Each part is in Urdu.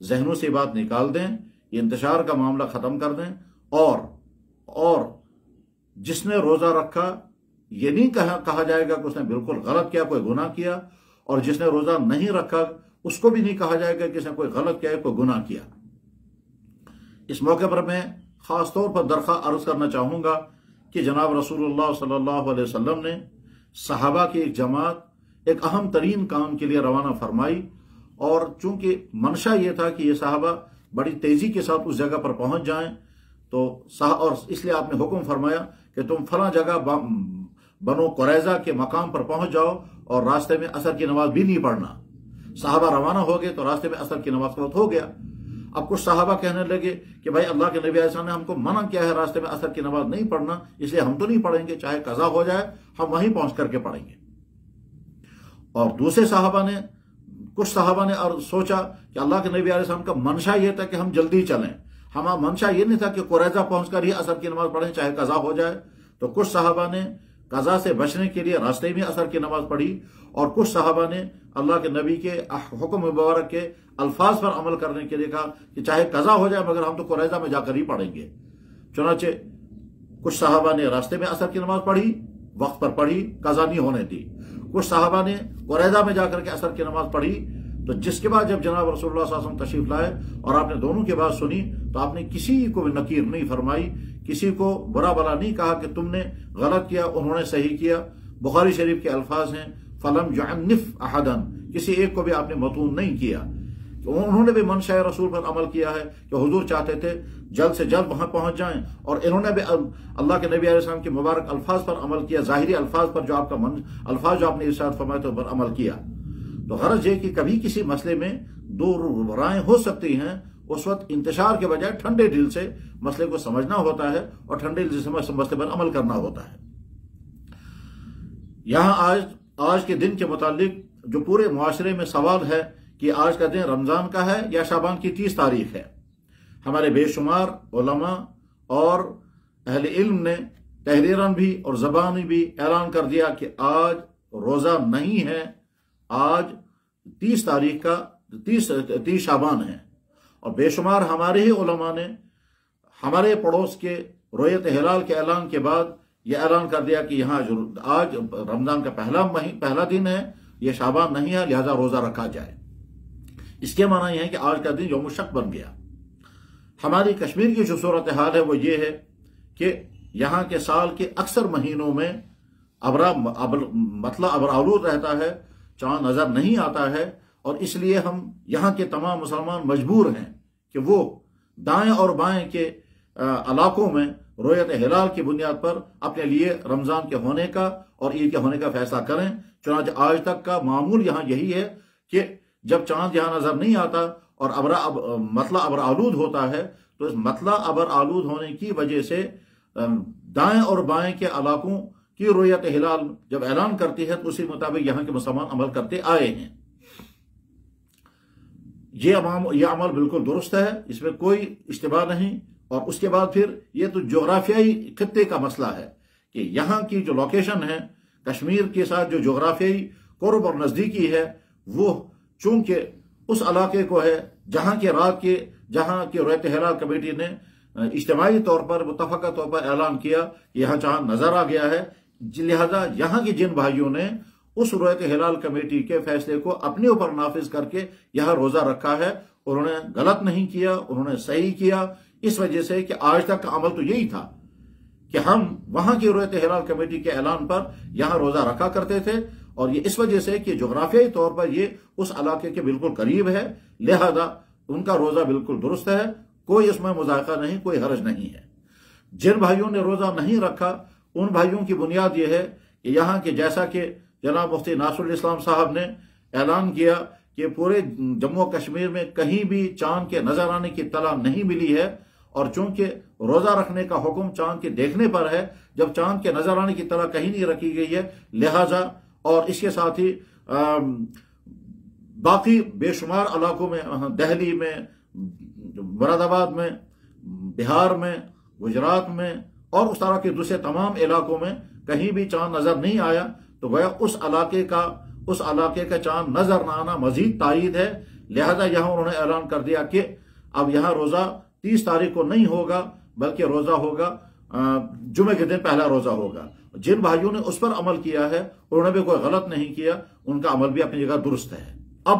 ذہنوں سے بات نکال دیں، یہ انتشار کا معاملہ ختم کر دیں، اور جس نے روزہ رکھا یہ نہیں کہا جائے گا کہ اس نے بالکل غلط کیا، کوئی گناہ کیا، اور جس نے روزہ نہیں رکھا اس کو بھی نہیں کہا جائے گا کہ اس نے کوئی غلط کیا، کوئی گناہ کیا۔ اس موقع پر میں خاص طور پر درخواست عرض کرنا چاہوں گا کہ جناب رسول اللہ صلی اللہ علیہ وسلم نے صحابہ کی ایک جماعت ایک اہم ترین کام کے لیے روانہ فرمائی، اور چونکہ منشا یہ تھا کہ یہ صحابہ بڑی تیزی کے ساتھ اس جگہ پر پہنچ جائیں، اور اس لیے آپ نے حکم فرمایا کہ تم فلاں جگہ بنو قریظہ کے مقام پر پہنچ جاؤ اور راستے میں عصر کی نماز بھی نہیں پڑھنا۔ صحابہ روانہ ہو گئے تو راستے میں عصر کی نماز کا وقت ہو گیا۔ اب کچھ صحابہ کہنے لگے کہ بھائی اللہ کے نبی علیہ السلام نے ہم کو منع کیا ہے راستے میں عصر کی نماز نہیں پڑھنا، اس لیے ہم تو نہیں پڑھیں گے، چاہے قضا ہو جائے ہم وہیں پہنچ کر کے پڑھیں گے۔ اور دوسرے کچھ صحابہ نے سوچا کہ اللہ کے نبی علیہ السلام کا منشا یہ تھا کہ ہم جلدی چلیں، ہمارا منشا یہ نہیں تھا کہ قریظہ پہنچ کر ہی عصر کی نماز پڑھیں چاہے قضا ہو جائے۔ تو کچھ صحابہ نے قضا سے بچنے کے لیے راستے میں عصر کی نماز پڑھی، اور کچھ صحابہ نے اللہ کے نبی کے حکم مبارک کے الفاظ پر عمل کرنے کے لیے کہا کہ چاہے قضا ہو جائے مگر ہم تو قریظہ میں جا کر ہی پڑھیں گے۔ چنانچہ کچھ صحابہ نے راستے میں عصر کی نماز پڑھی، وقت پر پڑھی، قضا نہیں ہونے دی۔ کچھ صحابہ نے قریظہ میں جا کر کے عصر کی نماز پڑھی۔ تو جس کے بعد جب جناب رسول اللہ صلی اللہ علیہ وسلم تشریف لائے اور آپ نے دونوں کی بات سنی تو آپ نے کسی کو بھی نکیر نہیں فرمائی، کسی کو برا بلا نہیں کہا کہ تم نے غلط کیا، انہوں نے صحیح کیا۔ بخاری شریف کے الفاظ ہیں فَلَمْ يُعَنِّفْ أَحَدًا، کسی ایک کو بھی آپ نے مطعون نہیں کیا۔ انہوں نے بھی منشاء رسول پر عمل کیا ہے کہ حضور چاہتے تھے جلد سے جلد وہاں پہنچ جائیں، اور انہوں نے بھی اللہ کے نبی علیہ السلام کے مبارک الفاظ پر عمل کیا، ظاہری الفاظ پر جو الفاظ جو آپ نے ارشاد فرمائے تو پر عمل کیا۔ تو غرض یہ کہ کبھی کسی مسئلے میں دو رائیں ہو سکتی ہیں، اس وقت انتشار کے بجائے ٹھنڈے دل سے مسئلے کو سمجھنا ہوتا ہے اور ٹھنڈے دل سے مسئلے پر عمل کرنا ہوتا ہے۔ یہاں آج کے دن کے متعلق جو پورے معاشرے میں سوال ہے کہ آج کا دن رمضان کا ہے یا شعبان کی 30 تاریخ ہے۔ ہمارے بے شمار علماء اور اہل علم نے تحریراً بھی اور زبانی بھی اعلان کر دیا کہ آج روزہ نہیں ہے، آج 30 تاریخ کا 30 شعبان ہے۔ اور بے شمار ہمارے ہی علماء نے ہمارے پڑوس کے رؤیت ہلال کے اعلان کے بعد یہ اعلان کر دیا کہ یہاں آج رمضان کا پہلا دن ہے، یہ شعبان نہیں ہے، لہذا روزہ رکھا جائے۔ اس کے معنی یہ ہے کہ آج کا دن یوم شک بن گیا۔ ہماری کشمیر کی جو صورتحال ہے وہ یہ ہے کہ یہاں کے سال کے اکثر مہینوں میں مطلع ابر آلود رہتا ہے، چاند نظر نہیں آتا ہے، اور اس لیے ہم یہاں کے تمام مسلمان مجبور ہیں کہ وہ دائیں اور بائیں کے علاقوں میں رؤیت ہلال کی بنیاد پر اپنے لیے رمضان کے ہونے کا اور عید کے ہونے کا فیصلہ کریں۔ چنانچہ آج تک کا معمول یہاں یہی ہے کہ جب چاند یہاں نظر نہیں آتا اور مطلع ابر آلود ہوتا ہے تو اس مطلع ابر آلود ہونے کی وجہ سے دائیں اور بائیں کے علاقوں کی رؤیت ہلال جب اعلان کرتی ہے تو اسی مطابق یہاں کے مسلمان عمل کرتے آئے ہیں۔ یہ عمل بالکل درست ہے، اس میں کوئی اشتباہ نہیں۔ اور اس کے بعد پھر یہ تو جغرافیائی خطے کا مسئلہ ہے کہ یہاں کی جو لوکیشن ہے، کشمیر کے ساتھ جو جغرافیائی قرب اور نزدیکی ہے، وہ چونکہ اس علاقے کو ہے جہاں کی رؤیت ہلال کمیٹی نے اجتماعی طور پر متفقہ طور پر اعلان کیا کہ یہاں چاند نظر آ گیا ہے، لہذا یہاں کی جن بھائیوں نے اس رؤیت ہلال کمیٹی کے فیصلے کو اپنے اوپر نافذ کر کے یہاں روزہ رکھا ہے، انہوں نے غلط نہیں کیا، انہوں نے صحیح کیا، اس وجہ سے کہ آج تک کا عمل تو یہی تھا کہ ہم وہاں کی رؤیت ہلال کمیٹی کے اعلان پر یہاں روزہ رکھا کرتے تھے، اور یہ اس وجہ سے کہ جغرافیائی طور پر یہ اس علاقے کے بالکل قریب ہے، لہذا ان کا روزہ بالکل درست ہے، کوئی اس میں مذائقہ نہیں، کوئی حرج نہیں ہے۔ جن بھائیوں نے روزہ نہیں رکھا ان بھائیوں کی بنیاد یہ ہے کہ یہاں کے جیسا کہ جناب مفتی ناصر الاسلام صاحب نے اعلان کیا کہ پورے جموں و کشمیر میں کہیں بھی چاند کے نظر آنے کی اطلاع نہیں ملی ہے، اور چونکہ روزہ رکھنے کا حکم چاند کے دیکھنے پر ہے، جب چاند کے نظر آنے کی اطلاع کہیں نہیں رکھی گئی ہے، لہذا اور اس کے ساتھ ہی باقی بے شمار علاقوں میں، دہلی میں، مراد آباد میں، بہار میں، گجرات میں اور اس طرح کے دوسرے تمام علاقوں میں کہیں بھی چاند نظر نہیں آیا، تو گویا اس علاقے کا اس علاقے کا چاند نظر نہ آنا مزید تائید ہے، لہذا یہاں انہوں نے اعلان کر دیا کہ اب یہاں روزہ 30 تاریخ کو نہیں ہوگا، بلکہ روزہ ہوگا جمعے کے دن پہلا روزہ ہوگا۔ جن بھائیوں نے اس پر عمل کیا ہے انہوں نے بھی کوئی غلط نہیں کیا، ان کا عمل بھی اپنی جگہ درست ہے۔ اب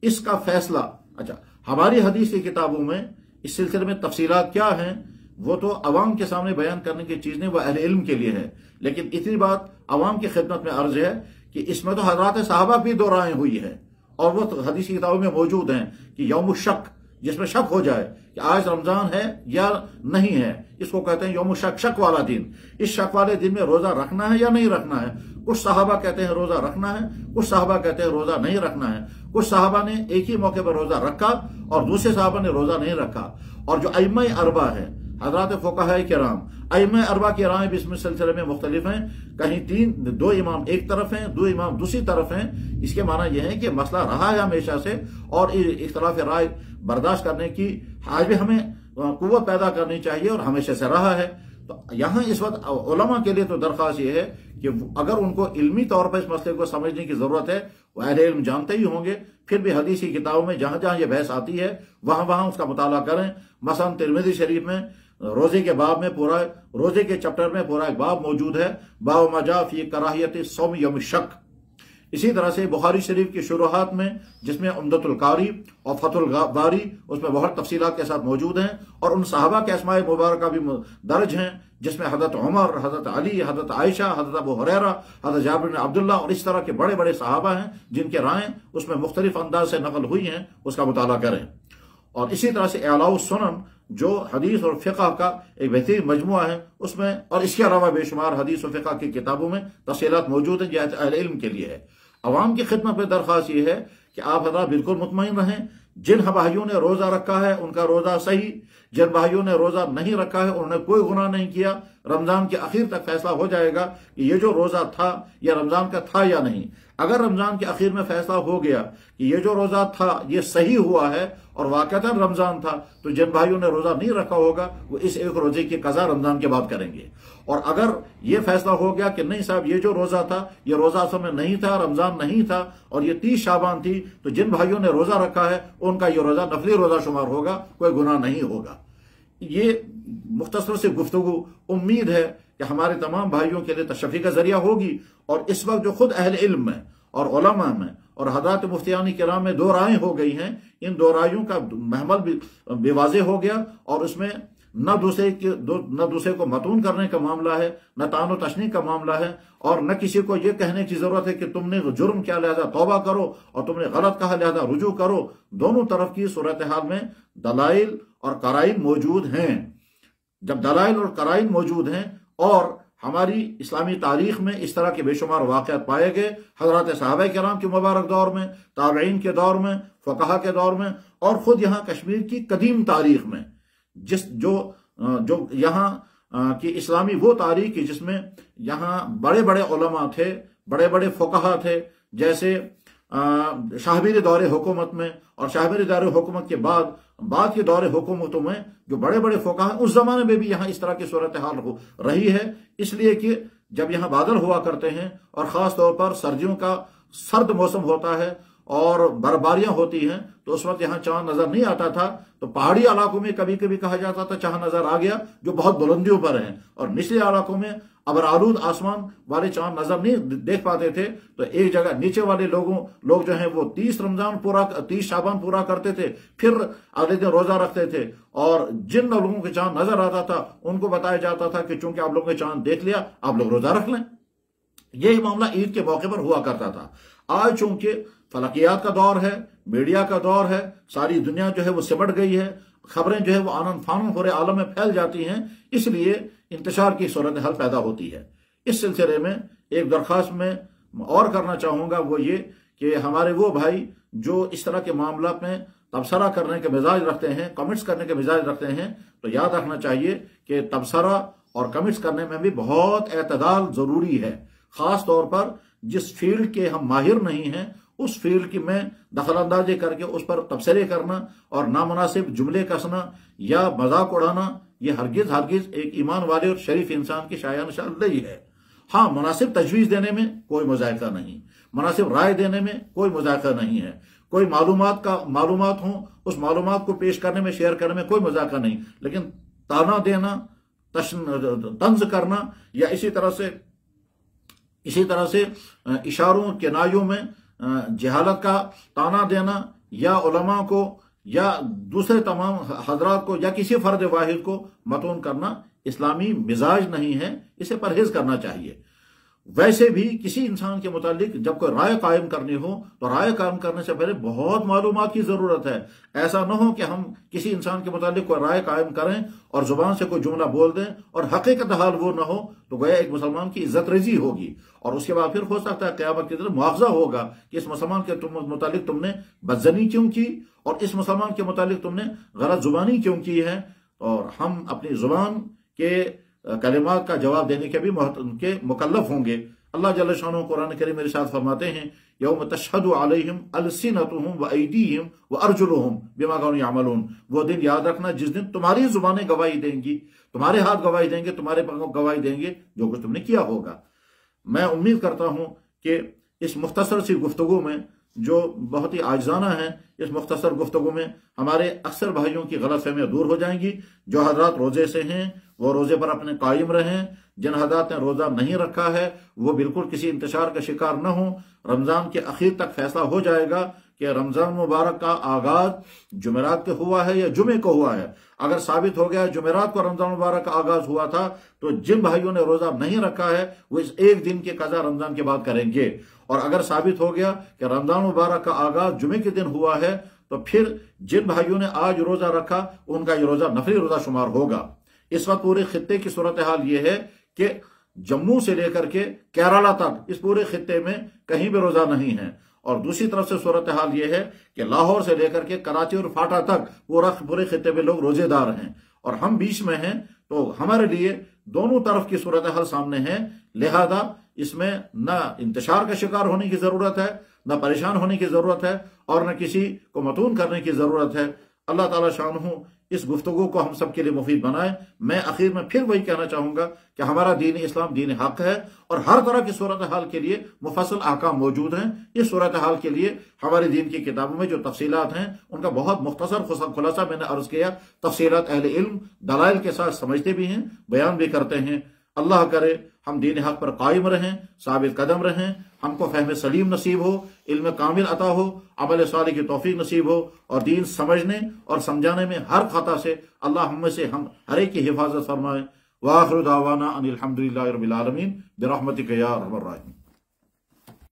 اس کا فیصلہ، اچھا ہماری حدیث کی کتابوں میں اس سلسلے میں تفصیلات کیا ہیں وہ تو عوام کے سامنے بیان کرنے کی چیز نہیں، وہ اہل علم کے لیے ہے، لیکن اتنی بات عوام کی خدمت میں عرض ہے کہ اس میں تو حضرات صحابہ بھی دو رائیں ہوئی ہے، اور وہ حدیث کی کتابوں میں موجود ہیں کہ یوم الشک، جس میں شک ہو جائے کہ آج رمضان ہے یا نہیں ہے، اس کو کہتے ہیں یوم الشک، شک والا دن۔ اس شک والے دن میں روزہ رکھنا ہے یا نہیں رکھنا ہے؟ کچھ صحابہ کہتے ہیں روزہ رکھنا ہے، کچھ صحابہ کہتے ہیں روزہ نہیں رکھنا ہے۔ کچھ صحابہ نے ایک ہی موقع پر روزہ رکھا اور دوسرے صحابہ نے روزہ نہیں رکھا۔ اور جو ائمہ اربعہ ہے، حضرات فقہاء کرام، ائمہ اربعہ کی رائیں بھی اس سلسلے میں مختلف ہیں، کہیں دو امام ایک طرف ہیں، دو امام دوسری طرف ہیں۔ اس کے معنی یہ ہے کہ مسئلہ رہا ہے ہمیشہ سے، اور اختلاف رائے برداشت کرنے کی آج بھی ہمیں قوت پیدا کرنی چاہیے، اور ہمیشہ سے رہا ہے۔ تو یہاں اس وقت علماء کے لیے تو درخواست یہ ہے کہ اگر ان کو علمی طور پر اس مسئلے کو سمجھنے کی ضرورت ہے، وہ اہل علم جانتے ہی ہوں گے، پھر بھی حدیثی کتابوں میں جہاں جہاں یہ بحث آتی ہے وہاں اس کا مطالعہ کریں۔ مثلا ترمذی شریف میں روزے کے باب میں روزے کے چپٹر میں پورا ایک باب موجود ہے، باب ما جاء فی کراہیت صوم یوم الشک۔ اسی طرح سے بخاری شریف کی شروحات میں، جس میں عمدۃ القاری اور فتح الباری، اس میں بہت تفصیلات کے ساتھ موجود ہیں، اور ان صحابہ کے اسماء مبارکہ بھی درج ہیں، جس میں حضرت عمر، حضرت علی، حضرت عائشہ، حضرت ابو ہریرہ، حضرت جابر بن عبداللہ اور اس طرح کے بڑے بڑے صحابہ ہیں جن کے رائیں اس میں مختلف انداز سے نقل ہوئی ہیں، اس کا مطالعہ کریں۔ اور اسی طرح سے اعلاء السنن جو حدیث اور فقہ کا ایک بہترین مجموعہ ہے، اس میں اور اس کے علاوہ بے شمار حدیث و فقہ کی کتابوں میں تفصیلات موجود ہیں جو اہل علم کے لیے ہے۔ عوام کی خدمت میں درخواست یہ ہے کہ آپ حضرات بالکل مطمئن رہیں، جن بھائیوں نے روزہ رکھا ہے ان کا روزہ صحیح، جن بھائیوں نے روزہ نہیں رکھا ہے انہوں نے کوئی گناہ نہیں کیا۔ رمضان کے اخیر تک فیصلہ ہو جائے گا کہ یہ جو روزہ تھا یہ رمضان کا تھا یا نہیں۔ اگر رمضان کے اخیر میں فیصلہ ہو گیا کہ یہ جو روزہ تھا یہ صحیح ہوا ہے اور واقعتاً رمضان تھا، تو جن بھائیوں نے روزہ نہیں رکھا ہوگا وہ اس ایک روزے کی قضا رمضان کے بعد کریں گے۔ اور اگر یہ فیصلہ ہو گیا کہ نہیں صاحب یہ جو روزہ تھا یہ روزہ اصل میں نہیں تھا، رمضان نہیں تھا، اور یہ 30 شعبان تھی، تو جن بھائیوں نے روزہ رکھا ہے ان کا یہ روزہ نفلی روزہ شمار ہوگا، کوئی گناہ نہیں ہوگا۔ یہ مختصر سی گفتگو امید ہے کہ ہمارے تمام بھائیوں کے لیے تشفی کا ذریعہ ہوگی۔ اور اس وقت جو خود اہل علم میں اور علماء میں اور حضرات مفتیان کرام میں دو رائیں ہو گئی ہیں، ان دو رائیوں کا محمل بھی واضح ہو گیا، اور اس میں نہ دوسرے کو متون کرنے کا معاملہ ہے، نہ تان و تشنیع کا معاملہ ہے، اور نہ کسی کو یہ کہنے کی ضرورت ہے کہ تم نے جرم کیا لہذا توبہ کرو، اور تم نے غلط کہا لہذا رجوع کرو۔ دونوں طرف کی صورتحال میں دلائل اور قرائن موجود ہیں۔ جب دلائل اور قرائن موجود ہیں، اور ہماری اسلامی تاریخ میں اس طرح کے بے شمار واقعات پائے گئے، حضرات صحابہ کرام کے مبارک دور میں، تابعین کے دور میں، فقہا کے دور میں، اور خود یہاں کشمیر کی قدیم تاریخ میں، جو یہاں کی اسلامی وہ تاریخ کی جس میں یہاں بڑے بڑے علماء تھے، بڑے بڑے فقہا تھے، جیسے شاہبیر دور حکومت میں اور شاہبیر دور حکومت کے بعد کے دور حکومتوں میں جو بڑے بڑے فقہا ہیں، اس زمانے میں بھی یہاں اس طرح کی صورتحال رہی ہے۔ اس لیے کہ جب یہاں بادل ہوا کرتے ہیں اور خاص طور پر سردیوں کا سرد موسم ہوتا ہے اور برفباریاں ہوتی ہیں، تو اس وقت یہاں چاند نظر نہیں آتا تھا، تو پہاڑی علاقوں میں کبھی کبھی کہا جاتا تھا چاند نظر آ گیا، جو بہت بلندیوں پر ہیں، اور نچلے علاقوں میں ابرآلود آسمان والے چاند نظر نہیں دیکھ پاتے تھے، تو ایک جگہ نیچے والے لوگ جو ہیں وہ 30 شعبان پورا کرتے تھے، پھر اگلے دن روزہ رکھتے تھے، اور جن لوگوں کے چاند نظر آتا تھا ان کو بتایا جاتا تھا کہ چونکہ آپ لوگوں نے چاند دیکھ لیا آپ لوگ روزہ رکھ لیں۔ یہی معاملہ عید کے موقع پر ہوا کرتا تھا۔ آج چونکہ فلکیات کا دور ہے، میڈیا کا دور ہے، ساری دنیا جو ہے وہ سمٹ گئی ہے، خبریں جو ہے وہ آنن فانن پورے عالم میں پھیل جاتی ہیں، اس لیے انتشار کی صورتحال پیدا ہوتی ہے۔ اس سلسلے میں ایک درخواست میں اور کرنا چاہوں گا، وہ یہ کہ ہمارے وہ بھائی جو اس طرح کے معاملات میں تبصرہ کرنے کے مزاج رکھتے ہیں، کمنٹس کرنے کے مزاج رکھتے ہیں، تو یاد رکھنا چاہیے کہ تبصرہ اور کمنٹس کرنے میں بھی بہت اعتدال ضروری ہے۔ خاص طور پر جس فیلڈ کے ہم ماہر نہیں ہیں، اس فیلڈ کی میں دخل اندازی کر کے اس پر تبصرے کرنا اور نامناسب جملے کسنا یا مذاق اڑانا، یہ ہرگز ایک ایمان والے اور شریف انسان کی شایان شان نہیں ہے۔ ہاں، مناسب تجویز دینے میں کوئی مذائقہ نہیں، مناسب رائے دینے میں کوئی مذاکرہ نہیں ہے، کوئی معلومات ہوں اس معلومات کو پیش کرنے میں، شیئر کرنے میں کوئی مذاکرہ نہیں، لیکن تانا دینا، طنز کرنا، یا اسی طرح سے اشاروں کنایوں میں جہالت کا تانا دینا، یا علماء کو یا دوسرے تمام حضرات کو یا کسی فرد واحد کو متون کرنا اسلامی مزاج نہیں ہے، اسے پرہیز کرنا چاہیے۔ ویسے بھی کسی انسان کے متعلق جب کوئی رائے قائم کرنی ہو تو رائے قائم کرنے سے پہلے بہت معلومات کی ضرورت ہے۔ ایسا نہ ہو کہ ہم کسی انسان کے متعلق کوئی رائے قائم کریں اور زبان سے کوئی جملہ بول دیں اور حقیقت حال وہ نہ ہو، تو گویا ایک مسلمان کی عزت ریزی ہوگی، اور اس کے بعد پھر ہو سکتا ہے قیامت کی طرف مواخذہ ہوگا کہ اس مسلمان کے متعلق تم نے بدزنی کیوں کی، اور اس مسلمان کے متعلق تم نے غلط زبانی کیوں کی ہے۔ اور ہم اپنی زبان کے کلمات کا جواب دینے کے بھی مکلف ہوں گے۔ اللہ جل شانہ قرآن کریم میں ارشاد فرماتے ہیں یوم تشہد علیہم السنتہم وایدیہم وارجلہم بما کانوا یعملون، وہ دن یاد رکھنا جس دن تمہاری زبانیں گواہی دیں گی، تمہارے ہاتھ گواہی دیں گے، تمہارے پاؤں گواہی دیں گے جو کچھ تم نے کیا ہوگا۔ میں امید کرتا ہوں کہ اس مختصر سی گفتگو میں، جو بہت ہی عاجزانہ ہے، اس مختصر گفتگو میں ہمارے اکثر بھائیوں کی غلط فہمیاں دور ہو جائیں گی۔ جو حضرات روزے سے ہیں وہ روزے پر اپنے قائم رہیں، جن حضرات نے روزہ نہیں رکھا ہے وہ بالکل کسی انتشار کا شکار نہ ہوں۔ رمضان کے اخیر تک فیصلہ ہو جائے گا کہ رمضان مبارک کا آغاز جمعرات کو ہوا ہے یا جمعے کو ہوا ہے۔ اگر ثابت ہو گیا جمعرات کو رمضان مبارک کا آغاز ہوا تھا تو جن بھائیوں نے روزہ نہیں رکھا ہے وہ اس ایک دن کے قضا رمضان کے بعد کریں گے، اور اگر ثابت ہو گیا کہ رمضان مبارک کا آغاز جمعے کے دن ہوا ہے تو پھر جن بھائیوں نے آج روزہ رکھا ان کا یہ روزہ نفلی روزہ شمار ہوگا۔ اس وقت پورے خطے کی صورتحال یہ ہے کہ جموں سے لے کر کے کیرالہ تک اس پورے خطے میں کہیں بھی روزہ نہیں ہے، اور دوسری طرف سے صورتحال یہ ہے کہ لاہور سے لے کر کے کراچی اور فاٹا تک پورے خطے میں لوگ روزے دار ہیں، اور ہم بیچ میں ہیں، تو ہمارے لیے دونوں طرف کی صورتحال سامنے ہے۔ لہذا اس میں نہ انتشار کا شکار ہونے کی ضرورت ہے، نہ پریشان ہونے کی ضرورت ہے، اور نہ کسی کو متون کرنے کی ضرورت ہے۔ اللہ تعالیٰ شانہ اس گفتگو کو ہم سب کے لیے مفید بنائے۔ میں آخر میں پھر وہی کہنا چاہوں گا کہ ہمارا دین اسلام دین حق ہے، اور ہر طرح کی صورتحال کے لیے مفصل احکام موجود ہیں۔ اس صورتحال کے لیے ہمارے دین کی کتابوں میں جو تفصیلات ہیں ان کا بہت مختصر خلاصہ میں نے عرض کیا۔ تفصیلات اہل علم دلائل کے ساتھ سمجھتے بھی ہیں، بیان بھی کرتے ہیں۔ اللہ کرے ہم دین حق پر قائم رہیں، ثابت قدم رہیں، ہم کو فہم سلیم نصیب ہو، علم کامل عطا ہو، عمل صالح کی توفیق نصیب ہو، اور دین سمجھنے اور سمجھانے میں ہر خطا سے اللہ ہم میں سے ہم ہر ایک کی حفاظت فرمائے۔ وآخر دعوانا ان الحمدللہ رب العالمین برحمتک یا ارحم الراحمین۔